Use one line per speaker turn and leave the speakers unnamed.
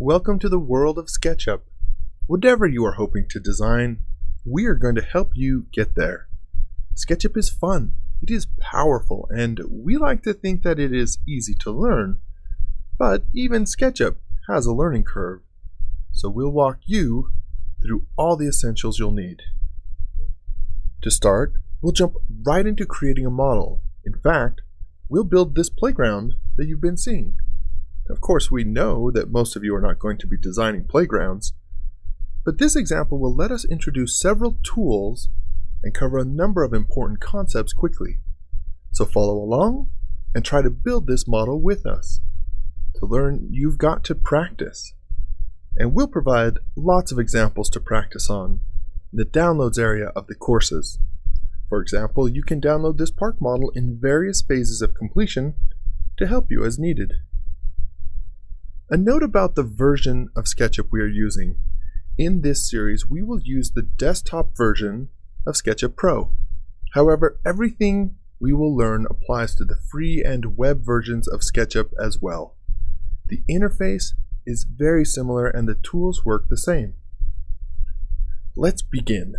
Welcome to the world of SketchUp. Whatever you are hoping to design, we are going to help you get there. SketchUp is fun, it is powerful, and we like to think that it is easy to learn. But even SketchUp has a learning curve, so we'll walk you through all the essentials you'll need. To start, we'll jump right into creating a model. In fact, we'll build this playground that you've been seeing. Of course, we know that most of you are not going to be designing playgrounds, but this example will let us introduce several tools and cover a number of important concepts quickly. So follow along and try to build this model with us. To learn, you've got to practice. And we'll provide lots of examples to practice on in the downloads area of the courses. For example, you can download this park model in various phases of completion to help you as needed. A note about the version of SketchUp we are using. In this series, we will use the desktop version of SketchUp Pro. However, everything we will learn applies to the free and web versions of SketchUp as well. The interface is very similar and the tools work the same. Let's begin.